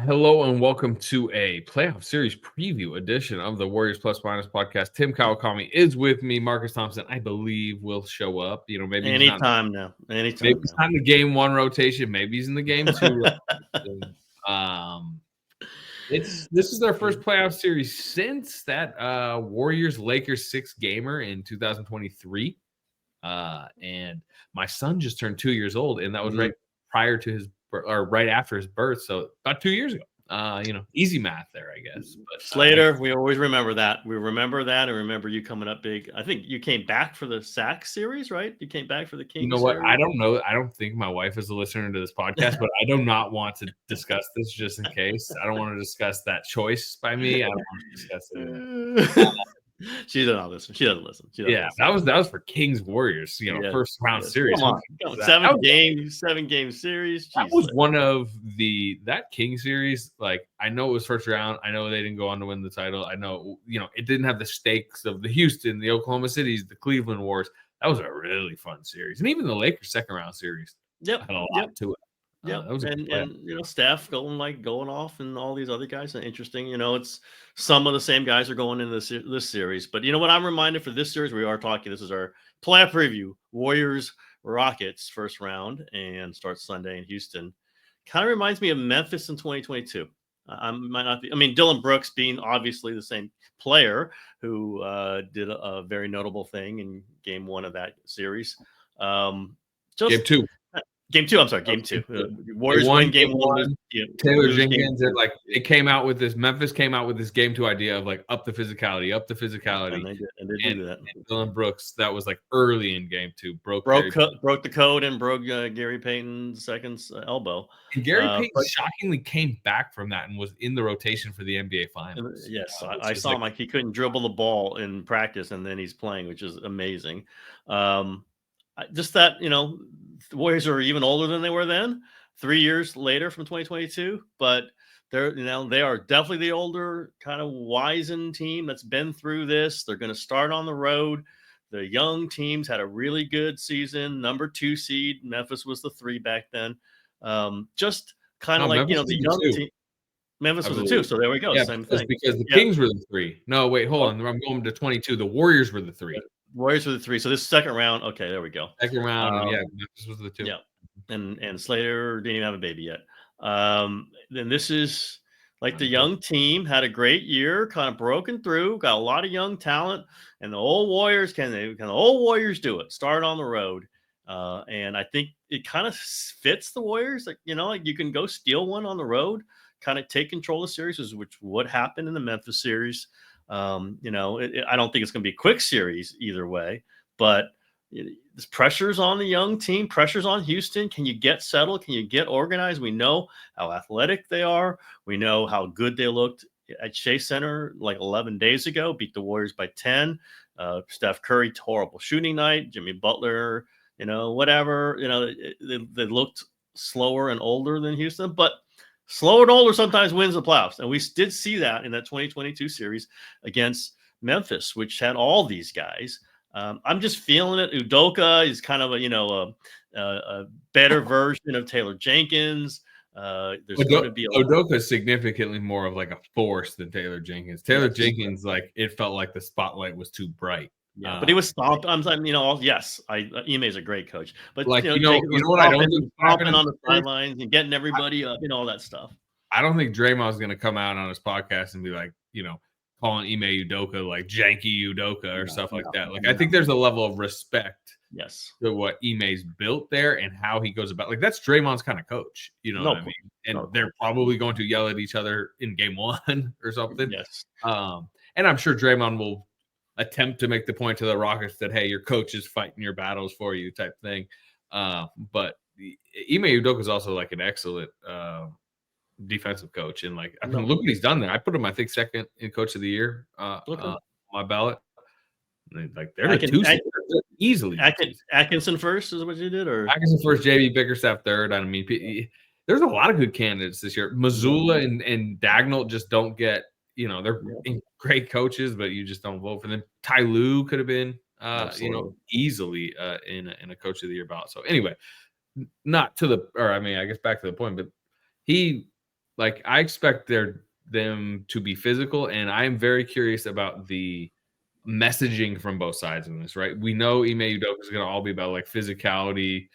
Hello and welcome to a playoff series preview edition of the Warriors Plus Minus podcast. Tim Kawakami is with me. Marcus Thompson, I believe, will show up. Maybe he's not. Maybe he's not in the game one rotation. Maybe he's in the game two rotation. This is their first playoff series since that Warriors Lakers 6-gamer in 2023. And my son just turned 2 years old, and that was right prior to his or right after his birth, so about 2 years ago. Easy math there, I guess. But Slater, we always remember that. We remember that, and remember you coming up big. I think you came back for the SAC series, right? You came back for the Kings. You know what? I don't know. I don't think my wife is a listener to this podcast, but I do not want to discuss this just in case. I don't want to discuss that choice by me. I don't want to discuss it. She doesn't listen. She doesn't listen. That was for Kings Warriors. First round series. Come on. 7-game series. That was one of that King series. Like, I know it was first round. I know they didn't go on to win the title. I know it didn't have the stakes of the Houston, the Oklahoma Cities, the Cleveland Wars. That was a really fun series, and even the Lakers second round series. Had a lot to it. Yeah, and Steph going off, and all these other guys are interesting. It's some of the same guys are going into this series. But what I'm reminded for this series, we are talking. This is our playoff preview: Warriors Rockets first round, and starts Sunday in Houston. Kind of reminds me of Memphis in 2022. Might not be. I mean, Dylan Brooks being obviously the same player who did a very notable thing in Game 1 of that series. Game 2. Game 2. I'm sorry. Game 2. Warriors win Game 1. Taylor Jenkins came out with this. Memphis came out with this Game 2 idea of like up the physicality. And they did that. And Dylan Brooks, that was like early in Game 2, broke the code and broke Gary Payton's second elbow. And Gary Payton shockingly came back from that and was in the rotation for the NBA Finals. Yes, I saw him. Like, he couldn't dribble the ball in practice, and then he's playing, which is amazing. Just that, the Warriors are even older than they were then, 3 years later from 2022, but they are definitely the older, kind of wizened team that's been through this. They're going to start on the road. The young teams had a really good season. Number 2 seed, Memphis was the 3 back then. Just kind of the young team. Memphis was the 2, so there we go. Same thing. Because the Kings were the 3. No, wait, hold on. I'm going to 22. The Warriors were the 3. Warriors were the 3. So this second round, okay, there we go. Second round, Memphis was the 2. Yeah, and Slater didn't even have a baby yet. Then this is like the young team had a great year, kind of broken through, got a lot of young talent, and the old Warriors can the old Warriors do it? Start on the road, and I think it kind of fits the Warriors. Like you can go steal one on the road, kind of take control of the series, which what happened in the Memphis series. I don't think it's going to be a quick series either way, but there's pressures on the young team, pressures on Houston. Can you get settled? Can you get organized? We know how athletic they are. We know how good they looked at Chase Center like 11 days ago, beat the Warriors by 10. Steph Curry, horrible shooting night. Jimmy Butler, whatever. They looked slower and older than Houston, but slow and older sometimes wins the playoffs. And we did see that in that 2022 series against Memphis, which had all these guys. I'm just feeling it. Udoka is kind of a better version of Taylor Jenkins. There's going to be Udoka is significantly more of like a force than Taylor Jenkins. Taylor Jenkins, like, it felt like the spotlight was too bright. Yeah, but he was stomped. I'm saying, yes, Ime is a great coach, but like, what I don't think stomping on the sidelines and getting everybody up, all that stuff. I don't think Draymond's going to come out on his podcast and be like, calling Ime Udoka like janky Udoka or stuff like that. Like, I think there's a level of respect, to what Ime's built there and how he goes about. Like, that's Draymond's kind of coach, what I mean? And they're probably going to yell at each other in Game 1 or something. Yes. And I'm sure Draymond will attempt to make the point to the Rockets that, hey, your coach is fighting your battles for you type thing. But Ime Udoka is also like an excellent defensive coach. And like, I mean, look what he's done there. I put him, I think, second in coach of the year on my ballot. Like, they're easily. Atkinson first is what you did? Or Atkinson first, JB Bickerstaff third. I mean, there's a lot of good candidates this year. Mazzulla and Dagnall just don't get, they're great coaches, but you just don't vote for them. Ty Lue could have been, easily in a coach of the year ballot. So anyway, I guess back to the point, but he like I expect them to be physical, and I am very curious about the messaging from both sides in this, right? We know Ime Udoka is going to all be about like physicality,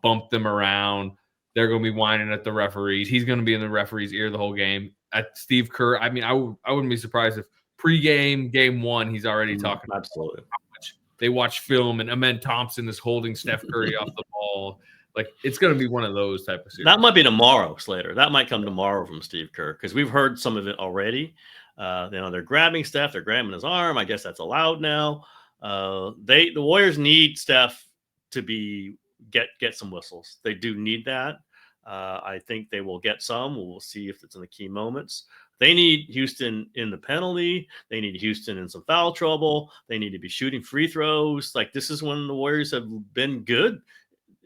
bump them around. They're going to be whining at the referees. He's going to be in the referee's ear the whole game. At Steve Kerr, I mean, I wouldn't be surprised if pregame, game one, he's already talking about Absolutely. how much they watch film and Amen Thompson is holding Steph Curry off the ball. Like, it's going to be one of those type of series. That might be tomorrow, Slater. That might come tomorrow from Steve Kerr, because we've heard some of it already. They're grabbing Steph, they're grabbing his arm. I guess that's allowed now. The Warriors need Steph to get some whistles. They do need that. I think they will get some. We'll see if it's in the key moments. They need Houston in the penalty. They need Houston in some foul trouble. They need to be shooting free throws. Like, this is when the Warriors have been good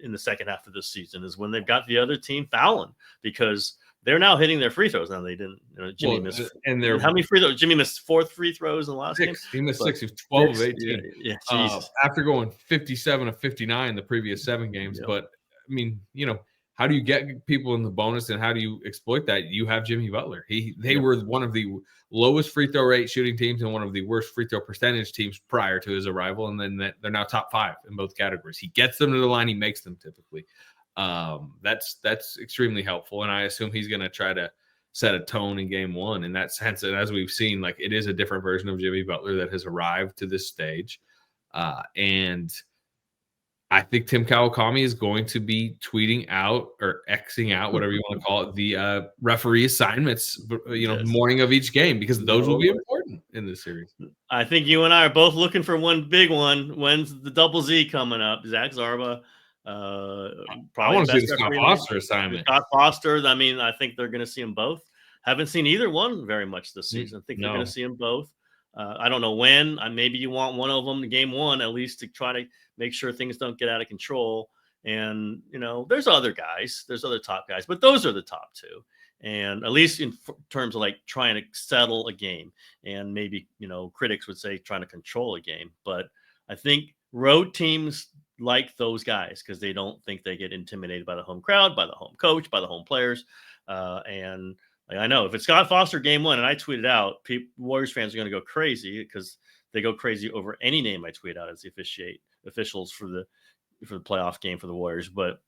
in the second half of this season, is when they've got the other team fouling, because they're now hitting their free throws. Now they didn't. Jimmy missed. And how many free throws? Jimmy missed 4 free throws in the last game. He missed 6. He was 12 of 18. Yeah, Jesus. After going 57 of 59 the previous 7 games. Yep. But I mean, how do you get people in the bonus, and how do you exploit that? You have Jimmy Butler. They were one of the lowest free throw rate shooting teams and one of the worst free throw percentage teams prior to his arrival, and then they're now top 5 in both categories. He gets them to the line. He makes them typically. That's extremely helpful, and I assume he's going to try to set a tone in game one in that sense. And as we've seen, like, it is a different version of Jimmy Butler that has arrived to this stage, and I think Tim Kawakami is going to be tweeting out or Xing out, whatever you want to call it, the referee assignments, morning of each game, because those will be important in this series. I think you and I are both looking for one big one. When's the double Z coming up? Zach Zarba. Probably I want to see the Scott Foster assignment. Scott Foster. I mean, I think they're going to see them both. Haven't seen either one very much this season. I think they're going to see them both. I don't know when. Maybe you want one of them in game one, at least, to try to make sure things don't get out of control. And, there's other guys. There's other top guys. But those are the top 2. And at least in terms of, like, trying to settle a game. And maybe, critics would say trying to control a game. But I think road teams like those guys, because they don't think they get intimidated by the home crowd, by the home coach, by the home players. And I know if it's Scott Foster game one, and I tweeted out, Warriors fans are going to go crazy, because they go crazy over any name I tweet out as the officials for the playoff game for the Warriors. But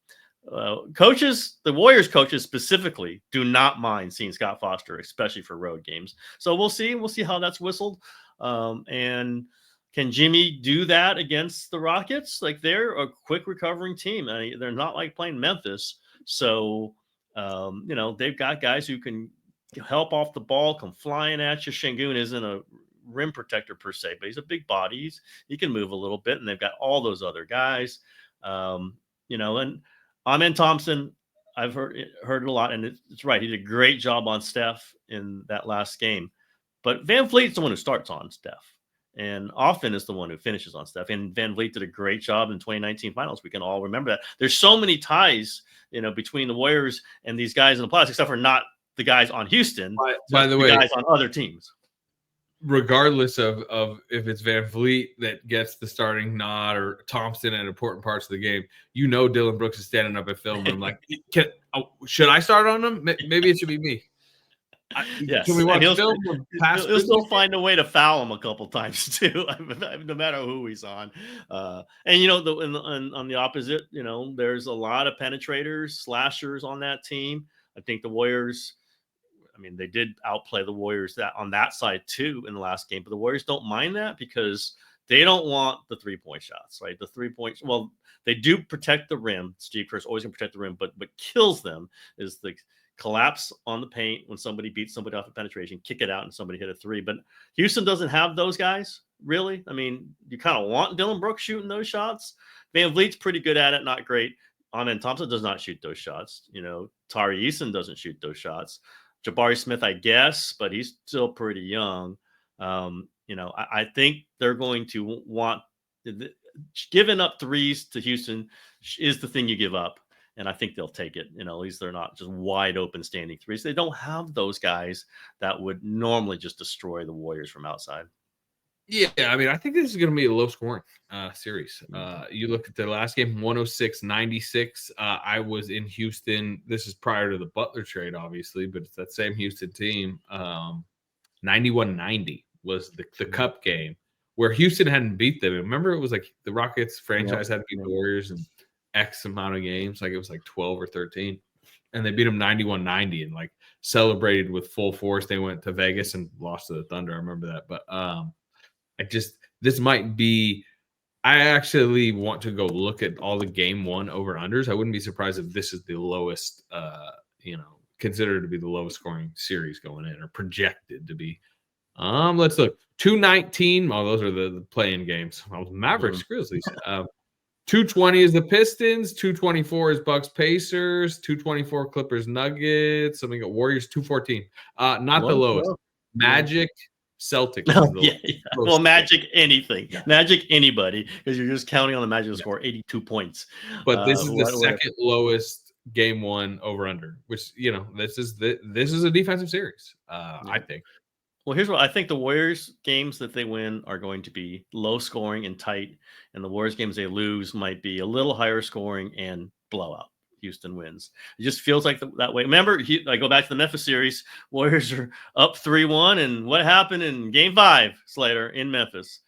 the Warriors coaches specifically do not mind seeing Scott Foster, especially for road games. So we'll see. We'll see how that's whistled. And can Jimmy do that against the Rockets? Like, they're a quick recovering team. They're not like playing Memphis. So, they've got guys who can help off the ball, come flying at you. Sengun isn't a rim protector per se, but he's a big body. He can move a little bit, and they've got all those other guys. And Amen Thompson, I've heard it a lot, and it's right. He did a great job on Steph in that last game. But Van Vliet's the one who starts on Steph, and often is the one who finishes on Steph. And Van Vliet did a great job in 2019 finals. We can all remember that. There's so many ties, between the Warriors and these guys in the playoffs, except for not the guys on Houston, by the way, guys on other teams. Regardless of if it's Van Vliet that gets the starting nod or Thompson at important parts of the game, Dillon Brooks is standing up at film room like, should I start on him? Maybe it should be me. Yes. Can we watch film? He'll still find a way to foul him a couple times too, no matter who he's on. And on the opposite, there's a lot of penetrators, slashers on that team. I think the Warriors, they did outplay the Warriors on that side too in the last game, but the Warriors don't mind that, because they don't want the 3-point shots, right? The 3-point, well, they do protect the rim. Steve Kerr's always going to protect the rim, but what kills them is the collapse on the paint when somebody beats somebody off of penetration, kick it out, and somebody hit a 3. But Houston doesn't have those guys, really. You kind of want Dillon Brooks shooting those shots. Van Vliet's pretty good at it, not great. Amen Thompson does not shoot those shots. Tari Eason doesn't shoot those shots. Jabari Smith, I guess, but he's still pretty young. I think they're going to want giving up threes to Houston is the thing you give up. And I think they'll take it. At least they're not just wide open standing threes. They don't have those guys that would normally just destroy the Warriors from outside. Yeah, I mean, I think this is going to be a low scoring series. You look at the last game, 106-96. I was in Houston. This is prior to the Butler trade, obviously, but it's that same Houston team. 91-90 was the cup game where Houston hadn't beat them. Remember, it was like the Rockets franchise had to beat the Warriors in X amount of games. Like it was like 12 or 13. And they beat them 91-90 and like celebrated with full force. They went to Vegas and lost to the Thunder. I remember that. But this might be. I actually want to go look at all the game one over unders. I wouldn't be surprised if this is the lowest, considered to be the lowest scoring series going in or projected to be. Let's look. 219. Oh, those are the playing games. Mavericks, Grizzlies. 220 is the Pistons. 224 is Bucks Pacers. 224 Clippers Nuggets. Something got Warriors 214. Not the lowest. Magic Celtics. Oh, yeah. Well, Magic anything. Magic anybody, because you're just counting on the Magic to score 82 points. But this is the second lowest game one over under, which this is a defensive series. I think. Well, here's what I think: the Warriors games that they win are going to be low scoring and tight, and the Warriors games they lose might be a little higher scoring and blowout. Houston wins. It just feels like that way. Remember, I go back to the Memphis series. Warriors are up 3-1, and what happened in Game 5, Slater, in Memphis?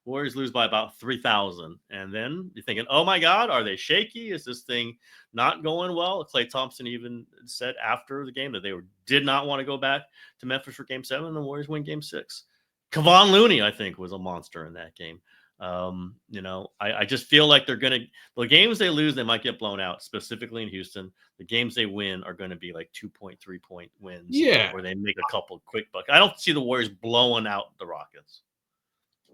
Warriors lose by about 3,000. And then you're thinking, oh, my God, are they shaky? Is this thing not going well? Klay Thompson even said after the game that they did not want to go back to Memphis for Game 7, and the Warriors win Game 6. Kevon Looney, I think, was a monster in that game. I just feel like they're going to – the games they lose, they might get blown out, specifically in Houston. The games they win are going to be like 2.3 point wins. Yeah. Where they make a couple quick bucks. I don't see the Warriors blowing out the Rockets.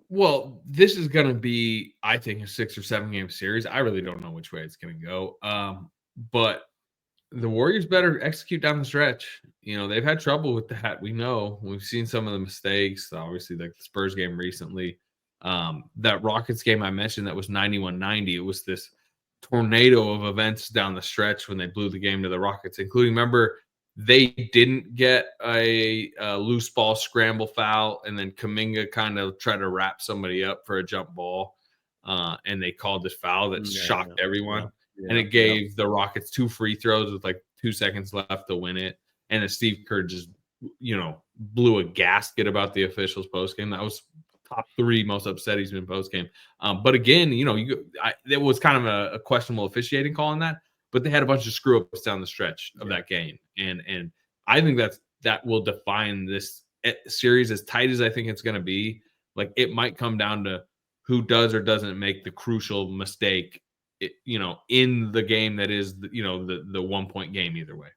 Well, this is going to be, I think, a 6 or 7 game series. I really don't know which way it's going to go. But the Warriors better execute down the stretch. They've had trouble with that. We know. We've seen some of the mistakes, obviously, like the Spurs game recently. That Rockets game I mentioned that was 91-90. It was this tornado of events down the stretch when they blew the game to the Rockets, including, remember, they didn't get a loose ball scramble foul, and then Kuminga kind of tried to wrap somebody up for a jump ball, and they called this foul that shocked everyone. And it gave the Rockets 2 free throws with like 2 seconds left to win it. And then Steve Kerr just, blew a gasket about the officials postgame. That was top 3 most upset he's been postgame. But again, it was kind of a questionable officiating call on that. But they had a bunch of screw ups down the stretch of that game, and I think that will define this series as tight as I think it's going to be. Like it might come down to who does or doesn't make the crucial mistake, in the game that is the 1 point game either way.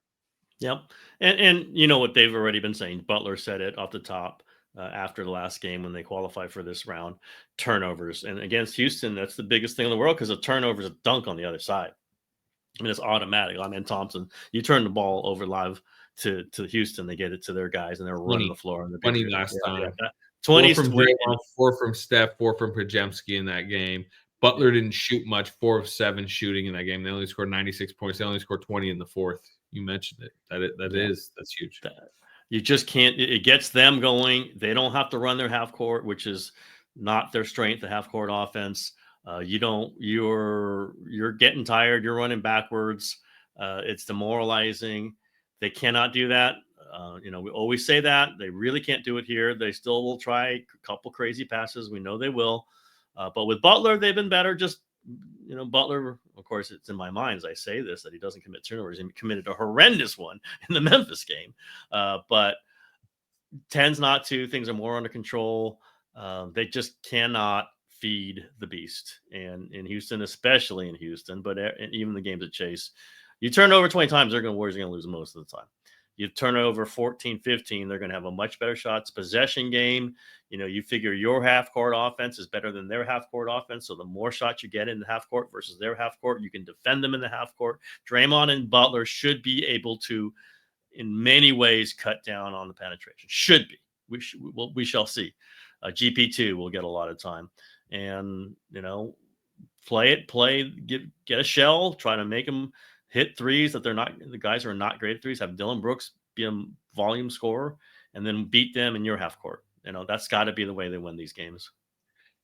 Yep, and you know what they've already been saying. Butler said it off the top after the last game when they qualify for this round. Turnovers, and against Houston, that's the biggest thing in the world because a turnover is a dunk on the other side. I mean, it's automatic. I mean, Thompson, you turn the ball over live to Houston, they get it to their guys, and they're running the floor. And 20 last time. 20 4 from Draymond, 4 from Steph, 4 from Podziemski in that game. Butler didn't shoot much, 4 of 7 shooting in that game. They only scored 96 points. They only scored 20 in the fourth. You mentioned it. That's huge. You just can't. It gets them going. They don't have to run their half court, which is not their strength, the half court offense. You're getting tired. You're running backwards. It's demoralizing. They cannot do that. We always say that. They really can't do it here. They still will try a couple crazy passes. We know they will. But with Butler, they've been better. Just, Butler, of course, it's in my mind as I say this, that he doesn't commit turnovers. He committed a horrendous one in the Memphis game. But tends not to. Things are more under control. They just cannot feed the beast, and in Houston, especially in Houston, but even the games at Chase, you turn over 20 times, Warriors are going to lose most of the time. You turn over 14, 15, they're going to have a much better shots possession game. You figure your half court offense is better than their half court offense. So the more shots you get in the half court versus their half court, you can defend them in the half court. Draymond and Butler should be able to, in many ways, cut down on the penetration. Should be. We shall see. GP2 will get a lot of time. And, play, get a shell, try to make them hit threes that the guys who are not great at threes, have Dylan Brooks be a volume scorer, and then beat them in your half court. That's got to be the way they win these games.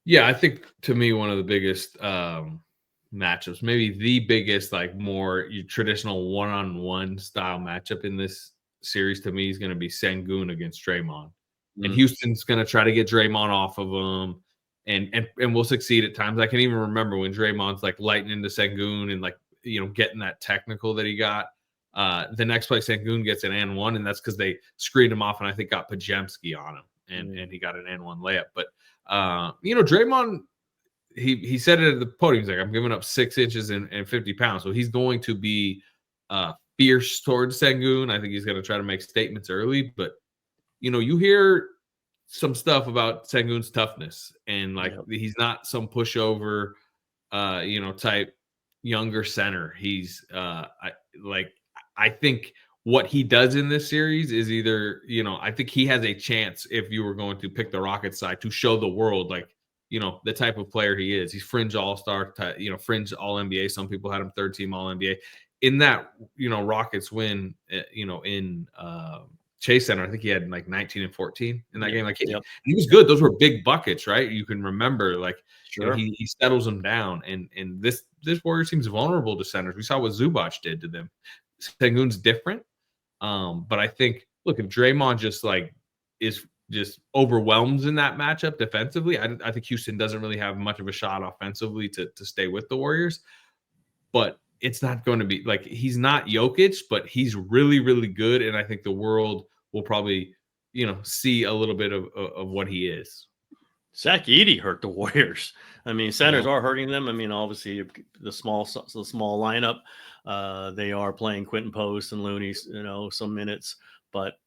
Yeah, I think to me one of the biggest matchups, maybe the biggest, like more traditional one-on-one style matchup in this series to me is going to be Sengun against Draymond. And Mm, Houston's going to try to get Draymond off of him, and will succeed at times. I can even remember when Draymond's like lighting into Sengun and like getting that technical that he got. The next play, Sengun gets an and one, and that's because they screened him off, and I think got Pajemski on him, and he got an and one layup. But Draymond, he said it at the podium. He's like, I'm giving up 6 inches and 50 pounds. So he's going to be fierce towards Sengun. I think he's going to try to make statements early. But, you hear some stuff about Sengun's toughness. And, like, he's not some pushover, type younger center. He's, I think what he does in this series is either, I think he has a chance if you were going to pick the Rockets side to show the world, like, the type of player he is. He's fringe all-star, fringe all-NBA. Some people had him third team all-NBA. In that, Rockets win, in Chase Center, I think he had like 19 and 14 in that game. Like he was good. Those were big buckets, right? You can remember, like, he settles them down. And this Warriors team's vulnerable to centers. We saw what Zubac did to them. Sengun's different. But I think, look, if Draymond just overwhelms in that matchup defensively, I think Houston doesn't really have much of a shot offensively to stay with the Warriors. But it's not going to be like, he's not Jokic, but he's really, really good. And I think the world will probably, see a little bit of what he is. Zach Edey hurt the Warriors. I mean, centers are hurting them. I mean, obviously the small lineup, they are playing Quentin Post and Looney, some minutes, but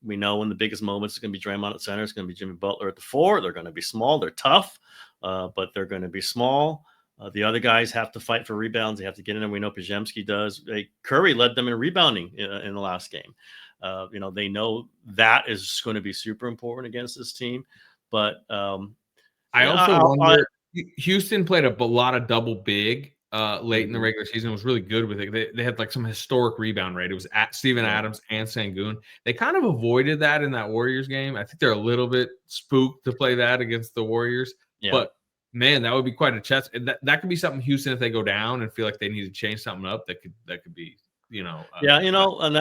we know when the biggest moments is going to be Draymond at center. It's going to be Jimmy Butler at the 4. They're going to be small. They're tough, but they're going to be small. The other guys have to fight for rebounds. They have to get in there. We know Pajemski does. Curry led them in rebounding in the last game. They know that is going to be super important against this team. But I also wonder, Houston played a lot of double big late in the regular season. It was really good with it. They had like some historic rebound rate. It was at Steven Adams and Sengun. They kind of avoided that in that Warriors game. I think they're a little bit spooked to play that against the Warriors. Yeah. But man, that would be quite a chess. That could be something Houston, if they go down and feel like they need to change something up, that could be, and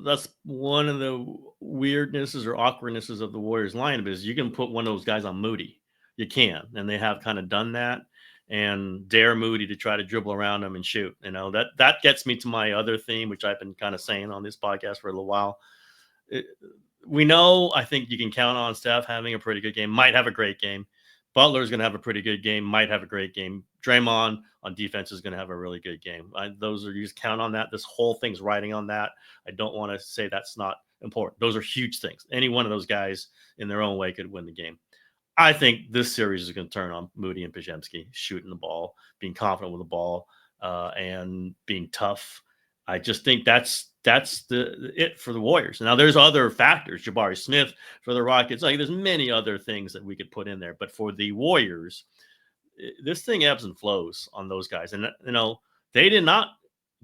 that's one of the weirdnesses or awkwardnesses of the Warriors lineup is you can put one of those guys on Moody. You can, and they have kind of done that, and dare Moody to try to dribble around him and shoot. That gets me to my other theme, which I've been kind of saying on this podcast for a little while. We know, I think you can count on Steph having a pretty good game, might have a great game. Butler's going to have a pretty good game, might have a great game. Draymond on defense is going to have a really good game. You just count on that. This whole thing's riding on that. I don't want to say that's not important. Those are huge things. Any one of those guys in their own way could win the game. I think this series is going to turn on Moody and Pajemski shooting the ball, being confident with the ball, and being tough. I just think that's it for the Warriors. Now, there's other factors. Jabari Smith for the Rockets. Like, there's many other things that we could put in there. But for the Warriors, this thing ebbs and flows on those guys. And, they did not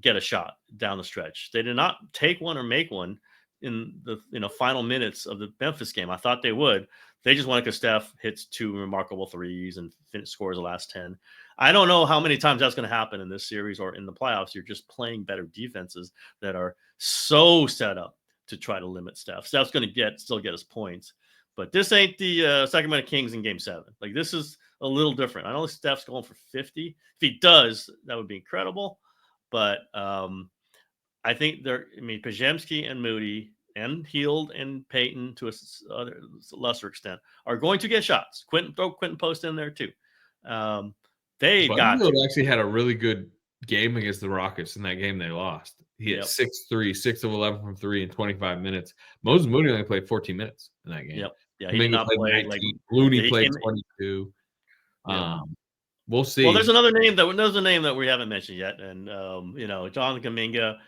get a shot down the stretch. They did not take one or make one in the final minutes of the Memphis game. I thought they would. They just won because Steph hits 2 remarkable threes and scores the last 10. I don't know how many times that's going to happen in this series or in the playoffs. You're just playing better defenses that are so set up to try to limit Steph. Steph's going to still get his points, but this ain't the Sacramento Kings in Game 7. Like, this is a little different. I know Steph's going for 50. If he does, that would be incredible. But I think Pajemski and Moody and Hield and Payton to a lesser extent are going to get shots. Throw Quentin Post in there too. Actually had a really good game against the Rockets in that game they lost. He hit 6 of 11 from 3 in 25 minutes. Moses Moody only played 14 minutes in that game. Yeah, he did not play. Looney played 22. We'll see. Well, there's a name that we haven't mentioned yet, and Jonathan Kuminga.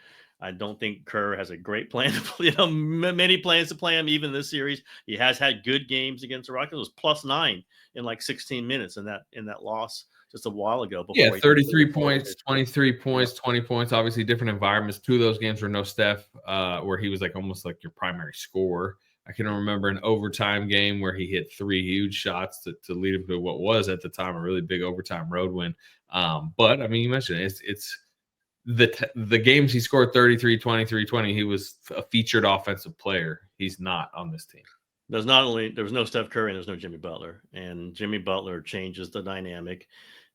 I don't think Kerr has a great plan to play, many plans to play him even this series. He has had good games against the Rockets. It was +9 in like 16 minutes in that loss just a while ago. 33 points, 23 points, 20 points. Obviously, different environments. 2 of those games were no Steph, where he was like almost like your primary scorer. I can remember an overtime game where he hit 3 huge shots to lead him to what was at the time a really big overtime road win. But I mean, you mentioned it's the games he scored 33, 23, 20. He was a featured offensive player. He's not on this team. There was no Steph Curry and there's no Jimmy Butler, and Jimmy Butler changes the dynamic.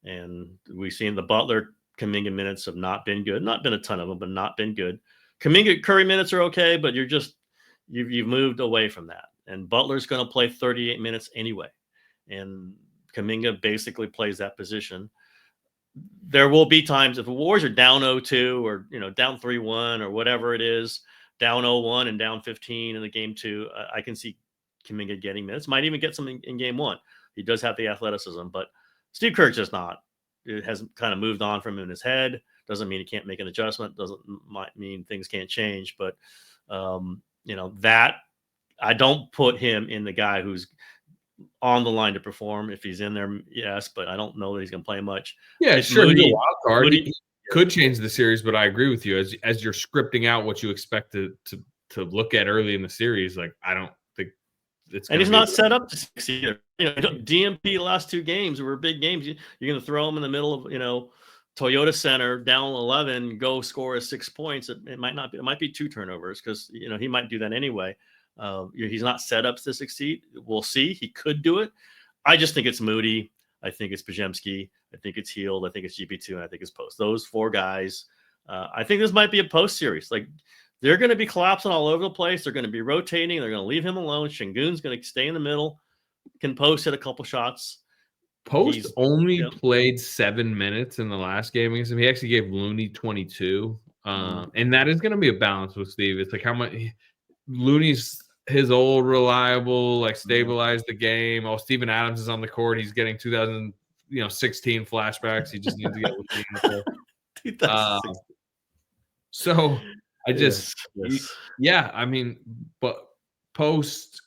And we've seen the Butler Kuminga minutes have not been good. Not been a ton of them, but not been good. Kuminga Curry minutes are okay, but you've moved away from that. And Butler's going to play 38 minutes anyway. And Kuminga basically plays that position. There will be times if the Warriors are down 0-2 or down 3-1 or whatever it is, down 0-1 and down 15 in the game 2, I can see Kuminga getting minutes. Might even get something in game 1. He does have the athleticism, but Steve Kerr just not. It has kind of moved on from him in his head. Doesn't mean he can't make an adjustment. Doesn't mean things can't change. But that I don't put him in the guy who's on the line to perform. If he's in there, yes, but I don't know that he's going to play much. Yeah, It's sure. Moody, He's a wild card. Moody, He could change the series, but I agree with you. As you're scripting out what you expect to look at early in the series, like I don't think it's. And he's not set up to succeed. DMP the last 2 games were big games. You're going to throw him in the middle of Toyota Center down 11, go score 6 points. It might not be. It might be 2 turnovers because he might do that anyway. He's not set up to succeed. We'll see. He could do it. I just think it's Moody. I think it's Pajemski. I think it's Hield. I think it's GP2, and I think it's Post. Those 4 guys. I think this might be a Post series. Like they're going to be collapsing all over the place. They're going to be rotating. They're going to leave him alone. Sengun's going to stay in the middle. Can Post hit a couple shots? Post only played 7 minutes in the last game against him. He actually gave Looney 22. And that is going to be a balance with Steve. It's like how much Looney's his old reliable, like stabilized the game. Oh, Steven Adams is on the court. He's getting 2016 flashbacks. He just needs to get Looney. So I just yeah, I mean, but Post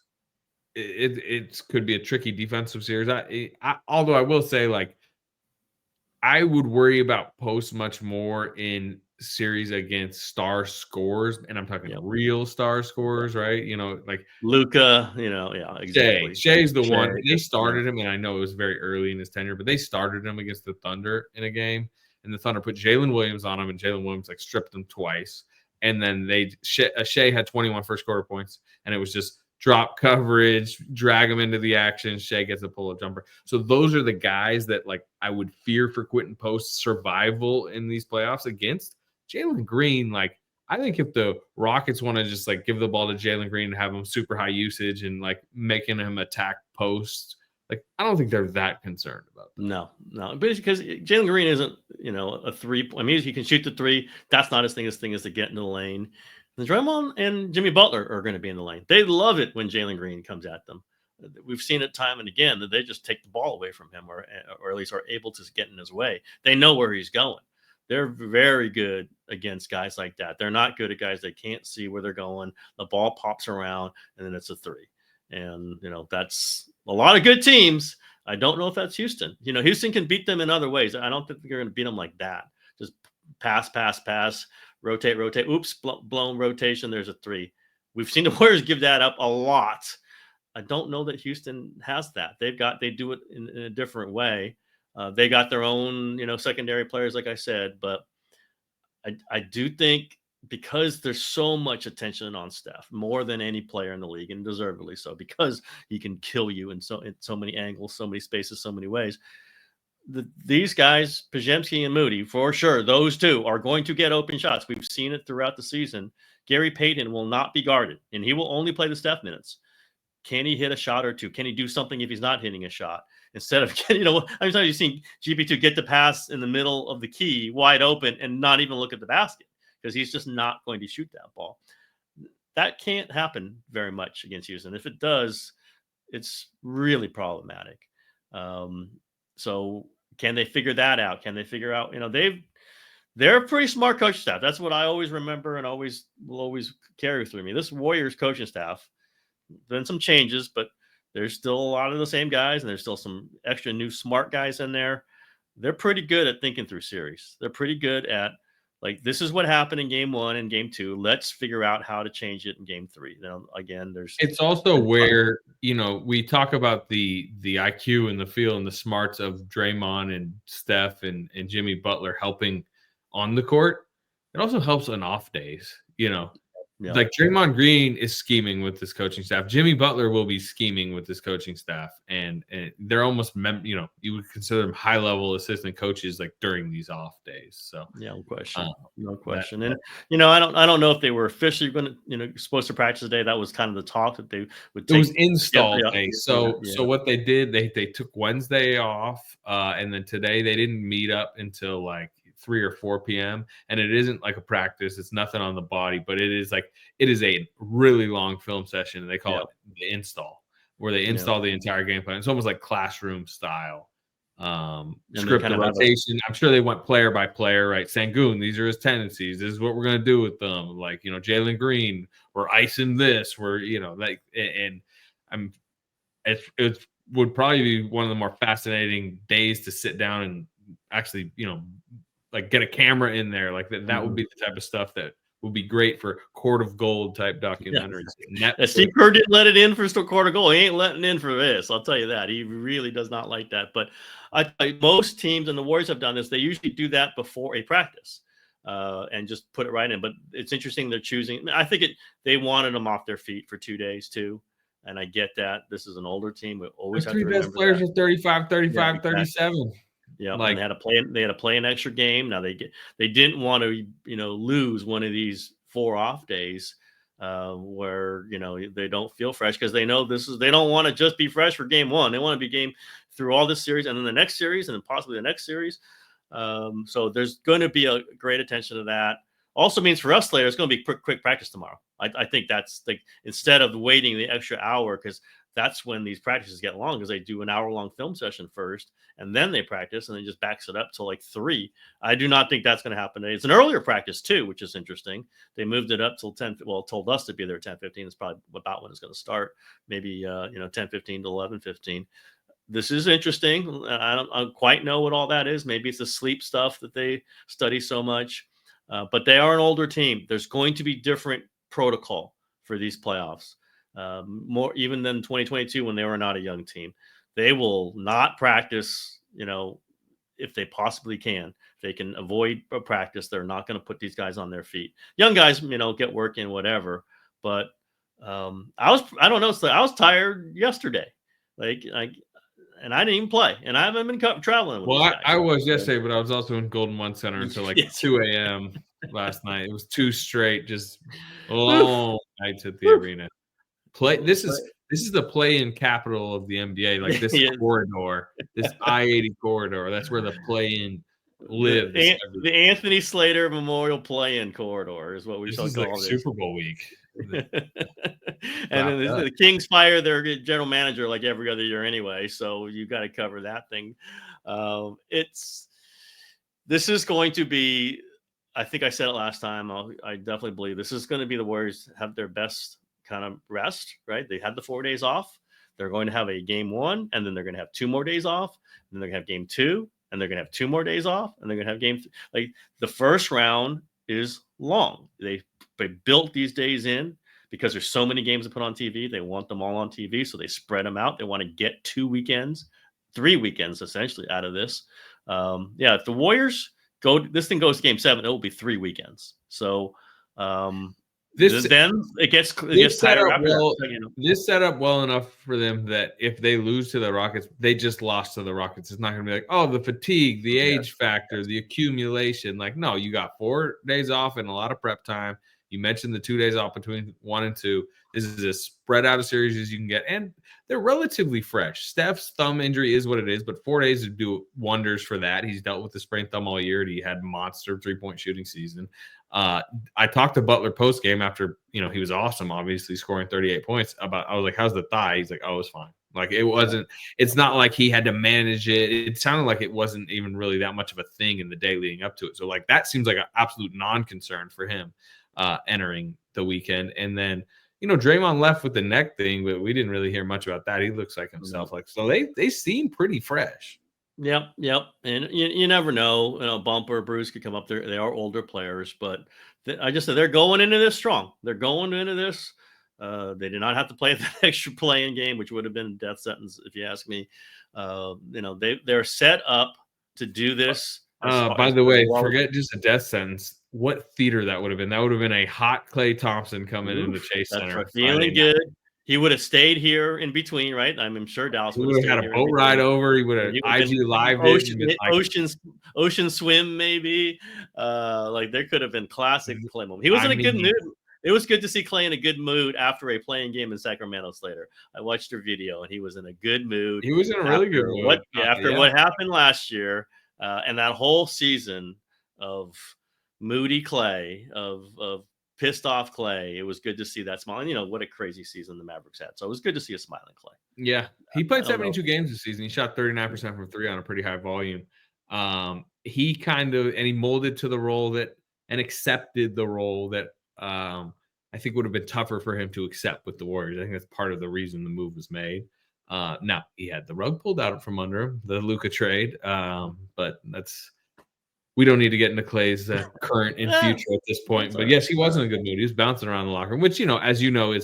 it could be a tricky defensive series. Although I will say, like, I would worry about Post much more in series against star scorers, and I'm talking real star scorers, right? Like Luka, exactly. Shea's the one. They started him, and I know it was very early in his tenure, but they started him against the Thunder in a game, and the Thunder put Jalen Williams on him, and Jalen Williams like stripped him twice, and then Shea had 21 first quarter points, and it was just drop coverage, drag him into the action. Shea gets a pull-up jumper. So those are the guys that like I would fear for Quentin Post's survival in these playoffs against. Jalen Green, like I think if the Rockets want to just like give the ball to Jalen Green and have him super high usage and like making him attack Post, like I don't think they're that concerned about that. No, but because Jalen Green isn't, a 3. I mean, he can shoot the 3. That's not his thing. His thing is to get in the lane. And Draymond and Jimmy Butler are going to be in the lane. They love it when Jalen Green comes at them. We've seen it time and again that they just take the ball away from him or at least are able to get in his way. They know where he's going. They're very good against guys like that. They're not good at guys that can't see where they're going. The ball pops around and then it's a 3. And, that's a lot of good teams. I don't know if that's Houston. Houston can beat them in other ways. I don't think they're going to beat them like that. Just pass, rotate. Oops, blown rotation. There's a 3. We've seen the Warriors give that up a lot. I don't know that Houston has that. They do it in a different way. They got their own, secondary players, like I said, but I do think because there's so much attention on Steph, more than any player in the league, and deservedly so, because he can kill you in so many angles, so many spaces, so many ways. These guys, Pajemski and Moody, for sure, those 2 are going to get open shots. We've seen it throughout the season. Gary Payton will not be guarded, and he will only play the Steph minutes. Can he hit a shot or 2? Can he do something if he's not hitting a shot? Instead of, how many times you've seen GP2 get the pass in the middle of the key, wide open, and not even look at the basket because he's just not going to shoot that ball. That can't happen very much against Houston. If it does, it's really problematic. So can they figure that out? Can they figure out, they're a pretty smart coaching staff. That's what I always remember and will always carry through me. This Warriors coaching staff, been some changes, but there's still a lot of the same guys, and there's still some extra new smart guys in there. They're pretty good at thinking through series. They're pretty good at Like, this is what happened in game 1 and game 2. Let's figure out how to change it in game 3. Now, again, It's also where, we talk about the IQ and the feel and the smarts of Draymond and Steph and Jimmy Butler helping on the court. It also helps on off days, Yeah. Like Draymond Green is scheming with this coaching staff. Jimmy Butler will be scheming with this coaching staff, and they're almost, you would consider them high level assistant coaches like during these off days. So yeah, no question. that, And I don't know if they were officially going to supposed to practice today. That was kind of the talk that they would take. It was install yeah, day. So what they did, they took Wednesday off, and then today they didn't meet up until like 3 or 4 p.m. And it isn't like a practice. It's nothing on the body, but it is a really long film session. And they call it the install, where they install the entire game plan. It's almost like classroom style. Script and rotation. I'm sure they went player by player, right? Sengun, these are his tendencies. This is what we're gonna do with them. Like, Jalen Green, we're icing this. We're, and it would probably be one of the more fascinating days to sit down and actually, like get a camera in there. Like that would be the type of stuff that would be great for Court of Gold type documentaries. Yeah. Steve Kerr didn't let it in for Court of Gold. He ain't letting in for this. I'll tell you that. He really does not like that. But most teams, and the Warriors have done this, they usually do that before a practice and just put it right in. But it's interesting they're choosing. I think they wanted them off their feet for 2 days too. And I get that. This is an older team. We always have to remember best players that. are 35, 35, 37. Yeah, like, and they had to play an extra game. Now they didn't want to lose one of these 4 off days where they don't feel fresh, because they know they don't want to just be fresh for game 1. They want to be game through all this series and then the next series and then possibly the next series. So there's going to be a great attention to that. Also means for us, Slater, it's going to be quick practice tomorrow. I think that's like, instead of waiting the extra hour, because that's when these practices get long, because they do an hour-long film session first, and then they practice, and then just backs it up till like 3. I do not think that's going to happen today. It's an earlier practice too, which is interesting. They moved it up till 10. Well, told us to be there at 10:15. It's probably about when it's going to start. Maybe 10:15 to 11:15. This is interesting. I don't quite know what all that is. Maybe it's the sleep stuff that they study so much. But they are an older team. There's going to be different protocol for these playoffs. More even than 2022 when they were not a young team. They will not practice, if they possibly can. If they can avoid a practice, they're not going to put these guys on their feet. Young guys, get work in, whatever. But I don't know. I was tired yesterday. And I didn't even play. And I haven't been traveling with these guys. I was yesterday, but I was also in Golden One Center until like 2 a.m. last night. It was 2 straight, just long nights at the arena. This is the play-in capital of the NBA. Like this corridor, this I-80 corridor. That's where the play-in lives. The Anthony Slater Memorial Play-in corridor is what we shall call this. Super Bowl week. And then the Kings fire their general manager like every other year anyway, so you got to cover that thing. This is going to be, I think I said it last time, I definitely believe this is going to be the Warriors have their best kind of rest, right? They had the 4 days off. They're going to have a game 1, and then they're going to have 2 more days off, and then they're going to have game 2, and they're going to have 2 more days off, and they're going to have game 3. Like, the first round is long. They built these days in because there's so many games to put on TV. They want them all on TV, so they spread them out. They want to get 2 weekends, 3 weekends essentially out of this. If the Warriors this thing goes to game 7, it will be 3 weekends. So then it gets tighter after that. This set up well enough for them that if they lose to the Rockets, they just lost to the Rockets. It's not going to be like, oh, the fatigue, the age factor, the accumulation. Like, no, you got 4 days off and a lot of prep time. You mentioned the 2 days off between 1 and 2. This is as spread out a series as you can get, and they're relatively fresh. Steph's thumb injury is what it is, but 4 days would do wonders for that. He's dealt with the sprained thumb all year, and he had monster 3-point shooting season. I talked to Butler post game after he was awesome, obviously scoring 38 points. I was like, "How's the thigh?" He's like, "Oh, it's fine." Like it wasn't. It's not like he had to manage it. It sounded like it wasn't even really that much of a thing in the day leading up to it. So like that seems like an absolute non-concern for him entering the weekend. And then Draymond left with the neck thing, but we didn't really hear much about that. He looks like himself. Like so, they seem pretty fresh. Yep, yep. And you never know. Bump or bruise could come up there. They are older players, but I just said they're going into this strong. They're going into this. They did not have to play that extra playing game, which would have been a death sentence if you ask me. They're set up to do this as far By as the way, well. forget just a death sentence. What theater that would have been? That would have been a hot Klay Thompson coming into Oof, Chase that's right. Center Friday Feeling night. good. He would have stayed here in between, right? I'm sure Dallas He would have would have stayed had a here in boat ride between. over. He would have He would have IG been lived it and been like, ocean swim, maybe. Like there could have been classic Klay moment. He was I in a good mean, mood. It was good to see Klay in a good mood after a playing game in Sacramento Slater. I watched her video and he was in a good mood he was in a really good mood. after Yeah. what happened last year, and that whole season of moody Klay, of pissed off Klay. It was good to see that smile. And what a crazy season the Mavericks had. So it was good to see a smiling Klay. Yeah. He played I don't know. 72 games this season. He shot 39% from three on a pretty high volume. He kind of, and he molded to the role and accepted the role that I think would have been tougher for him to accept with the Warriors. I think that's part of the reason the move was made. Now he had the rug pulled out from under him, the Luka trade. But we don't need to get into Klay's current and future at this point. But yes, he was in a good mood. He was bouncing around the locker room, which, as you know,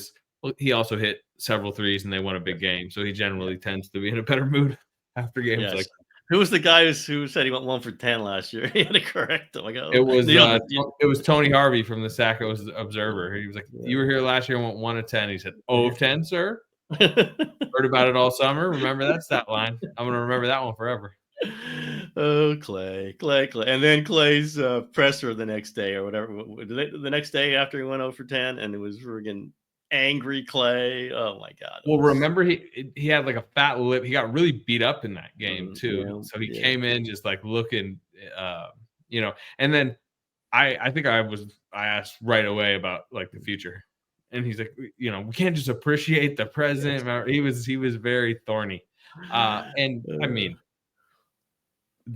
he also hit several threes and they won a big game. So he generally tends to be in a better mood after games like that. Who was the guy who said he went 1 for 10 last year? He had to correct him. It was Tony Harvey from the Sacco Observer. He was like, "You were here last year and went 1 of 10." He said, "0 of 10, sir." Heard about it all summer. Remember that stat line. I'm going to remember that one forever. Oh, Klay. And then Klay's presser the next day or whatever. The next day after he went 0 for 10, and it was friggin' angry Klay. Oh, my God. Well, remember, he had like a fat lip. He got really beat up in that game, too. Yeah, so he came in just like looking, and then I think I asked right away about like the future. And he's like, we can't just appreciate the present. Yes. He was very thorny. And I mean,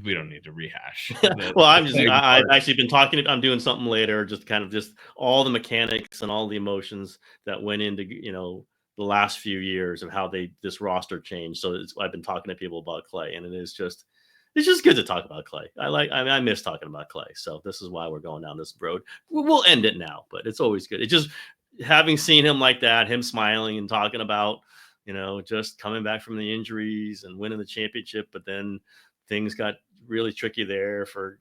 we don't need to rehash. Well, I've actually been talking. I'm doing something later, just all the mechanics and all the emotions that went into, the last few years of how this roster changed. So I've been talking to people about Klay, and it's just good to talk about Klay. I miss talking about Klay. So this is why we're going down this road. We'll end it now, but it's always good. It's just having seen him like that, him smiling and talking about, just coming back from the injuries and winning the championship, but then things got really tricky there for,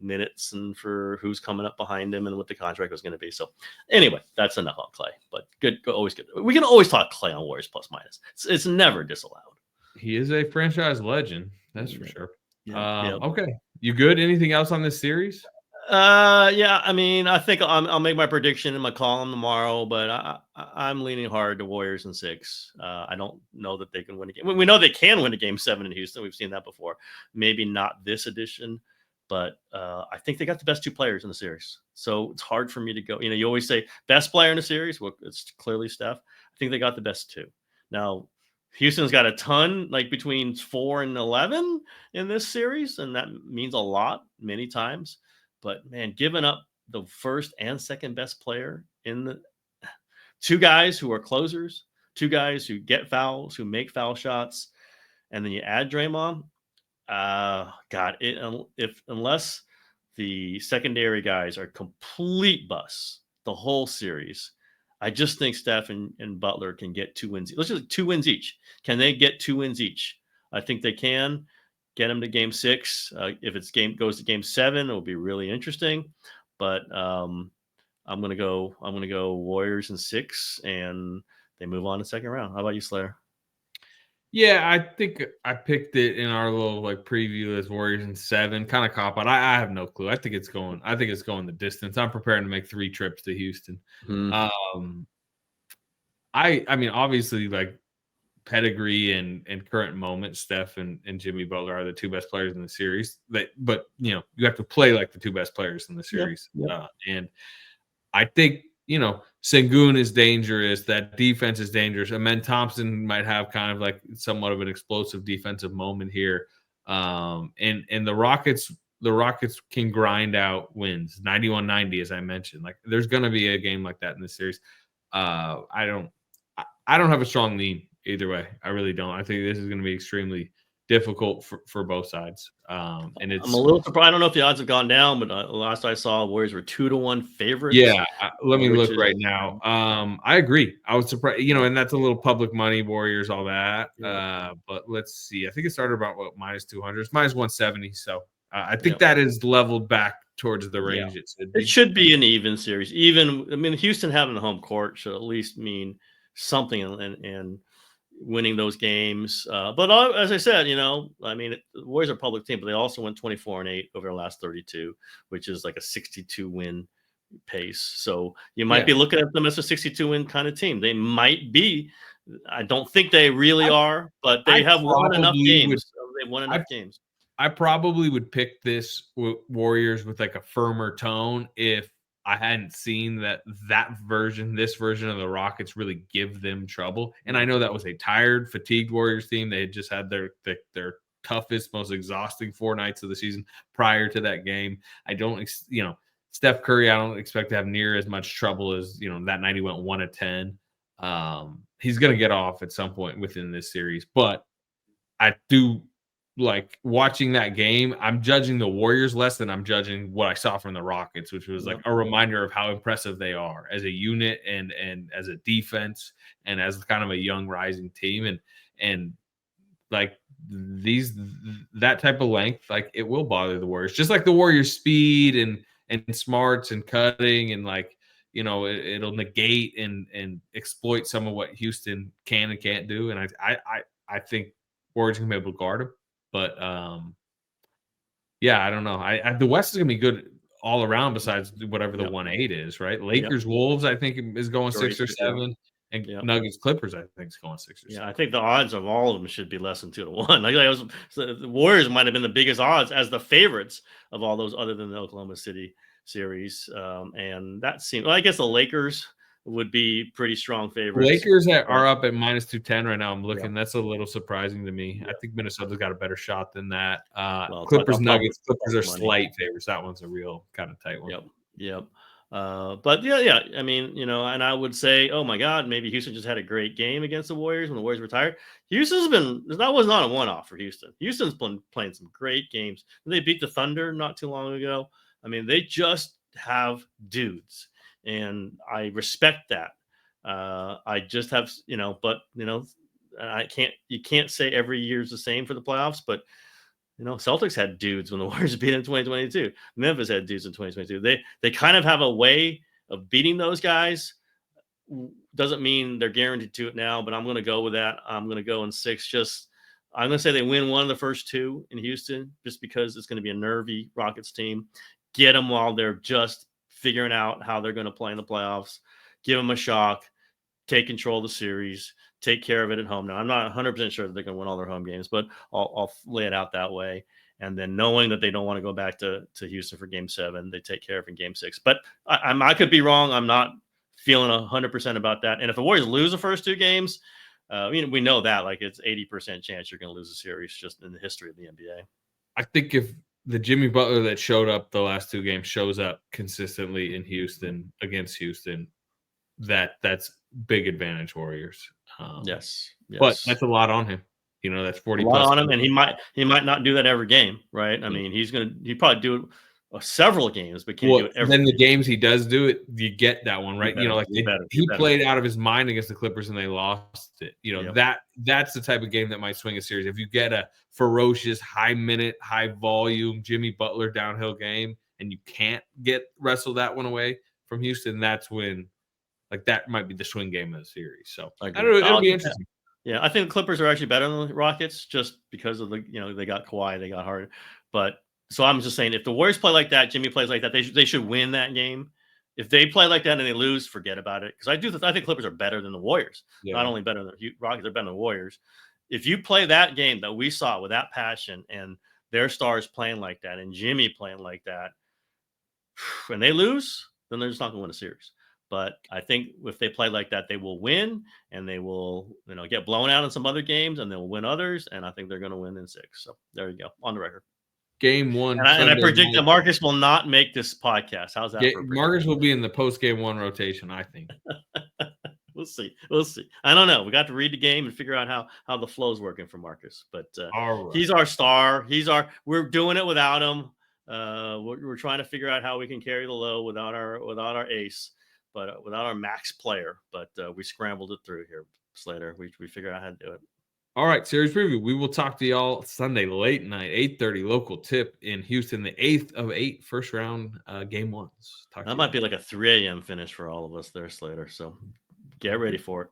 minutes and for who's coming up behind him and what the contract was going to be. So anyway, that's enough on Klay, but always good. We can always talk Klay on Warriors plus minus. It's never disallowed. He is a franchise legend. That's for sure. Yeah. Okay. You good? Anything else on this series? Yeah. I mean, I think I'll make my prediction in my column tomorrow, but I'm leaning hard to Warriors in 6. I don't know that they can win a game. We know they can win a game 7 in Houston. We've seen that before. Maybe not this edition, but I think they got the best 2 players in the series. So it's hard for me to go. You always say best player in the series. Well, it's clearly Steph. I think they got the best 2. Now, Houston's got a ton, like between 4 and 11 in this series, and that means a lot many times. But man, giving up the first and second best player in the 2 guys who are closers, 2 guys who get fouls, who make foul shots, and then you add Draymond. Unless the secondary guys are complete busts the whole series, I just think Steph and Butler can get 2 wins. Let's just 2 wins each. Can they get 2 wins each? I think they can. Get them to game 6. If goes to game 7, it'll be really interesting. But I'm gonna go Warriors in 6, and they move on to second round. How about you, Slayer? Yeah, I think I picked it in our little preview as Warriors in 7. Kind of cop out. I have no clue. I think it's going the distance. I'm preparing to make 3 trips to Houston. Mm-hmm. I mean, obviously, pedigree and current moment, Steph and Jimmy Butler are the 2 best players in the series. But you have to play like the 2 best players in the series. Yep. And I think Sengun is dangerous. That defense is dangerous. And then Thompson might have kind of somewhat of an explosive defensive moment here. And the Rockets can grind out wins 91-90, as I mentioned. There's going to be a game like that in this series. I don't have a strong lean either way. I really don't. I think this is going to be extremely difficult for both sides. And I'm it's a little surprised. I don't know if the odds have gone down, but last I saw, Warriors were 2-1 favorites. yeah. Let me which look is right now. I agree. I was surprised, and that's a little public money, Warriors, all that. Yeah. But let's see. I think it started about minus 200, it's minus 170. So I think Yep. that is leveled back towards the Yeah. range it should It be. should be an even series. Houston having a home court should at least mean something and winning those games. But as I said, the Warriors are a public team, but they also went 24-8 over the last 32, which is like a 62 win pace. So you might be looking at them as a 62 win kind of team. They might be. I don't think they really are, but they have won enough games. They've won enough games. I probably would pick this Warriors with like a firmer tone if I hadn't seen this version of the Rockets really give them trouble. And I know that was a tired, fatigued Warriors team. They had just had their toughest, most exhausting 4 nights of the season prior to that game. I don't, Steph Curry, I don't expect to have near as much trouble as, that night he went 1 of 10. He's going to get off at some point within this series, but I do like watching that game. I'm judging the Warriors less than I'm judging what I saw from the Rockets, which was like a reminder of how impressive they are as a unit and as a defense and as kind of a young rising team. And like that type of length, like it will bother the Warriors, just like the Warriors speed and smarts and cutting and like, it'll negate and exploit some of what Houston can and can't do. And I think Warriors can be able to guard him. But I don't know. The West is gonna be good all around besides whatever the 1-8 is, right? Lakers, Wolves, I think is going 6 or 7, and Nuggets, Clippers, I think is going 6 or 7. I think the odds of all of them should be less than 2-1. The Warriors might have been the biggest odds as the favorites of all those other than the Oklahoma City series, and that seemed. Well, I guess the Lakers would be pretty strong favorites. Lakers are up at minus 210 right now. I'm looking. That's a little surprising to me. I think Minnesota's got a better shot than that. Clippers, Nuggets. Clippers are slight favorites. That one's a real kind of tight one. Yep. But yeah. I mean, and I would say, oh my God, maybe Houston just had a great game against the Warriors when the Warriors retired. That was not a one-off for Houston. Houston's been playing some great games. They beat the Thunder not too long ago. I mean, they just have dudes. And I respect that. I just have, you can't say every year's the same for the playoffs, but Celtics had dudes when the Warriors beat in 2022. Memphis had dudes in 2022. They kind of have a way of beating those guys. Doesn't mean they're guaranteed to it now, but I'm going to go with that. I'm going to go in 6. I'm going to say they win one of the first 2 in Houston, just because it's going to be a nervy Rockets team. Get them while they're just figuring out how they're going to play in the playoffs, give them a shock, take control of the series, take care of it at home. Now, I'm not 100% sure that they're going to win all their home games, but I'll lay it out that way. And then knowing that they don't want to go back to Houston for game 7, they take care of it in game 6. But I could be wrong. I'm not feeling 100% about that. And if the Warriors lose the first 2 games, we know that like it's 80% chance you're going to lose a series just in the history of the NBA. I think if the Jimmy Butler that showed up the last 2 games shows up consistently in Houston against Houston, that's big advantage Warriors. Yes. But that's a lot on him. That's 40 a lot plus on him, and he might not do that every game, right? I mean, he'd probably do it several games, but can't do it every then the games he does do it, you get that one, right? He played out of his mind against the Clippers and they lost it. That's the type of game that might swing a series. If you get a ferocious, high minute, high volume Jimmy Butler downhill game and you can't wrestle that one away from Houston, that's when that might be the swing game of the series. So I don't know, it'll be interesting. Yeah, I think the Clippers are actually better than the Rockets just because of they got Kawhi, they got Harden. But so I'm just saying, if the Warriors play like that, Jimmy plays like that, they should win that game. If they play like that and they lose, forget about it. Because I think Clippers are better than the Warriors. Yeah. Not only better than the Rockets, they're better than the Warriors. If you play that game that we saw with that passion and their stars playing like that and Jimmy playing like that, and they lose, then they're just not going to win a series. But I think if they play like that, they will win, and they will, get blown out in some other games, and they'll win others. And I think they're going to win in 6. So there you go, on the record. Game 1. And I predict that Marcus will not make this podcast. How's that? Marcus will be in the post game 1 rotation, I think. We'll see. We'll see. I don't know. We got to read the game and figure out how the flow's working for Marcus. But All right. he's our star. We're doing it without him. We're trying to figure out how we can carry the load without our ace, but without our max player. But we scrambled it through here, Slater. We figured out how to do it. All right, series preview. We will talk to y'all Sunday late night, 8:30 local tip in Houston, the 8th of 8 first round game ones. That might be like a 3 a.m. finish for all of us there, Slater. So get ready for it.